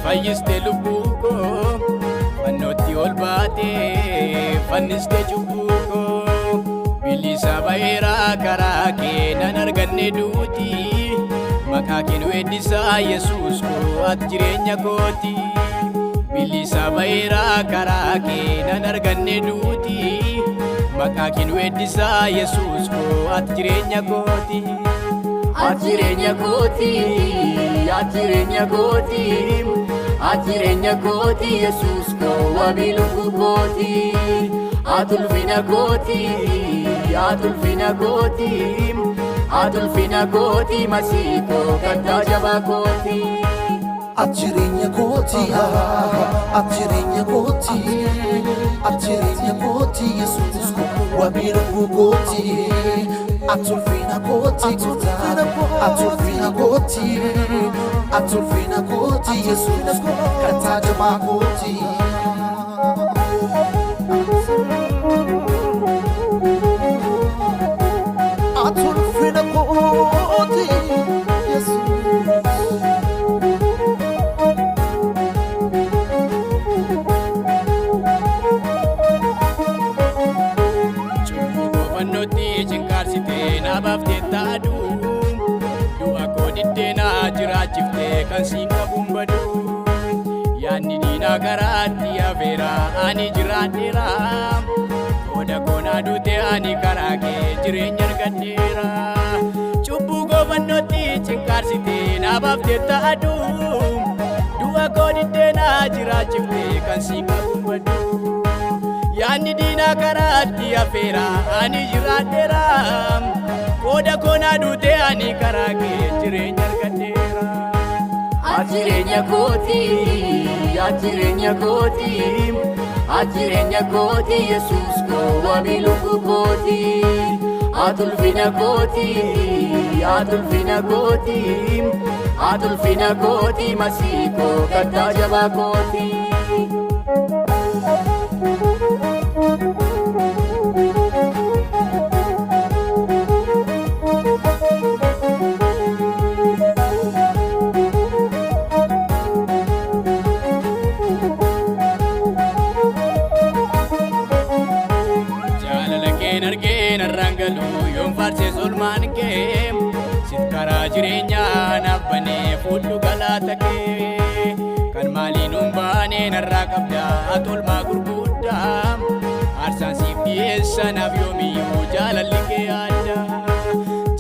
fayyiste lubbuko fannootti ol baate fanniste cubbuko bilisa bayra karaa kee nan arganne duuti maqaa kee nu eebbisaa Yesuus ko ati jireenya kooti bilisa bayra karaa kee nan arganne duuti maqaa kee nu eebbisaa Yesuus ko ati jireenya kooti Ajirenya koti, ajirenya koti, ajirenya koti, Yesus ko wabiluku koti. Atulfina koti, atulfina koti, atulfina koti, masiko kanta jaba koti. Ajirenya koti, ajirenya koti, ajirenya koti, Yesus ko wabiluku koti. Atulfina koti, atulfina koti, atulfina koti, Yesus kanta jaba koti. Atulfina koti, Yesus. Nabaftee taadu du'a koo diddeenaa jiraachiftee kan siin qabuun badu yaadni diinaa karaatti hafeera ani jiraadheera qooda koonaa duute ani karaa kee jireenya argadheera cubbuu koo fannootti cinkaarsitee nabaftee taadu du'a koo diddeenaa jiraachiftee kan siin qabuun badu yaadni diinaa karaatti hafeera ani jiraadheera Koda kona dute ani karaa kee jireenya argadheera Ajirenya koti, ajirenya koti, ajirenya koti, Yesus ko wabiluku koti. Atulfina koti, atulfina koti, atulfina koti, masiko kanta jaba koti. Yoon faarse solmaan kee sit karaa jireenyaa nabbane fuudhu galaata kee kan maaliin humbaane narraa qabda atolmaa gurguddaa aarsaan siif dhiyeessa naaf yoomiyyuu jaalalli kee adda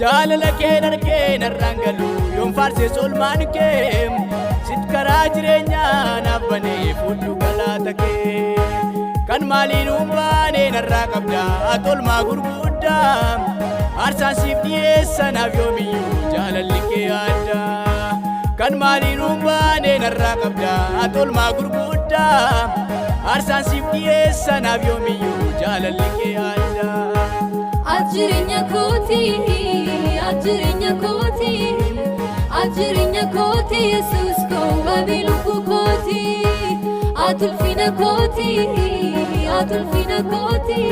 jaalala kee narkee narraan galu yoon faarse solmaan kee sit karaa jireenyaa nabbane fuudhu galaata kee kan maaliin humbaane narraa qabda atolmaa gurguddaa aarsaan siif dhiyeessa naaf yoomiyyuu jaalalli kee adda kan maaliin humbaane narraa qabda atolmaa gurguddaa aarsaan siif dhiyeessa naaf yoomiyyuu jaalalli kee adda Ajirenya koti, ajirenya koti, ajirenya koti, Yesus ko wabiluku koti. Atulfina koti, atulfina koti,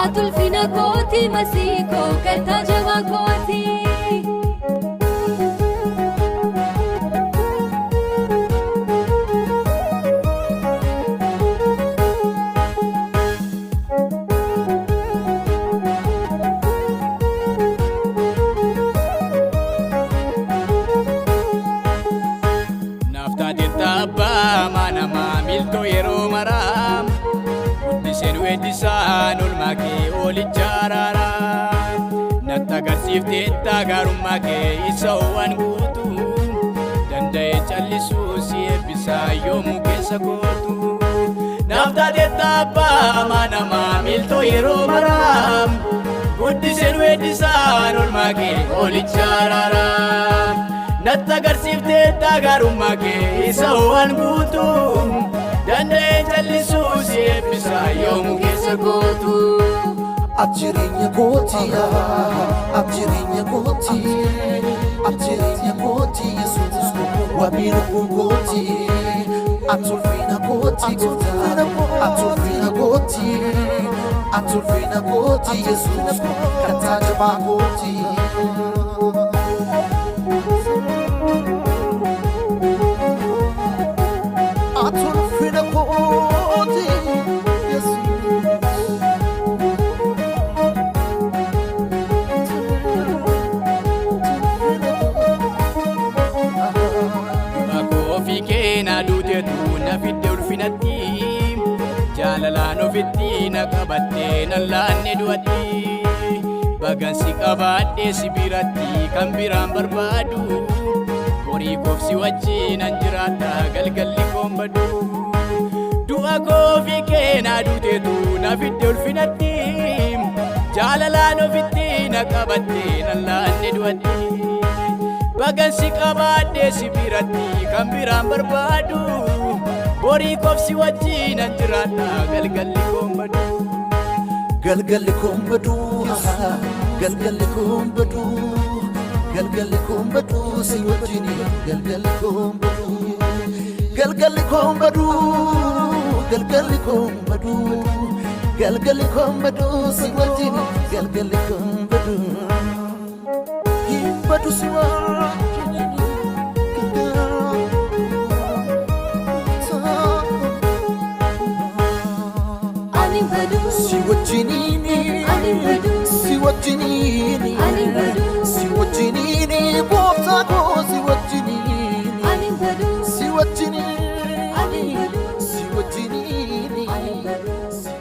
atulfina koti, masiko kanta jaba koti. Milto yeroo maraa guddiseen weeddisaan olmaa kee olichaaraara natti agarsiifteetta gaarummaa kee isa waan guutu danda'ee callisuu si eebbisaa yoomuu keessa kootu naaf taateetta abbaa amanamaa miltoo yeroo maraa guddiseen weeddisaan olmaa kee olichaaraara nattagarsiiftee garummaa kee isa waan guutuu danda'ee jallisuu si eebbisaa yoomuu keessa gootu. Ajireenya kooti ajireenya kooti ajireenya kooti Yesuus wabii lubbuu kooti atulfina kooti atulfina kooti atulfina kooti Yesuus kattaa jabaa kooti. Atulfina kooti Yesuus. Na duuteetu na fidde ulfinatti jaalalaan ofitti na qabattee na laanne du'atti bagansi qabaadhee si biratti kan biraan barbaadu horii koofsi wajjinan jiraadha galgalli koon badu du'a koofi kee na duuteetu na fidde ulfinatti jaalalaan ofitti na qabattee na laanne du'atti bagansi qabaadhee si biratti kan biraan barbaadu horii koofsi wajjinan jiraadha galgalli koon badu. Galgalli koon badu galgalli koon badu galgalli koon badu si wajjini galgalli koon badu galgalli koon badu galgalli koon badu galgalli koon badu si wajjini galgalli koon badu. Badu si wajjini ani badu si wajjini si wajjini si wajjini gooftaa koo si wajjini ani badu si wajjini ani badu si wajjini ani badu si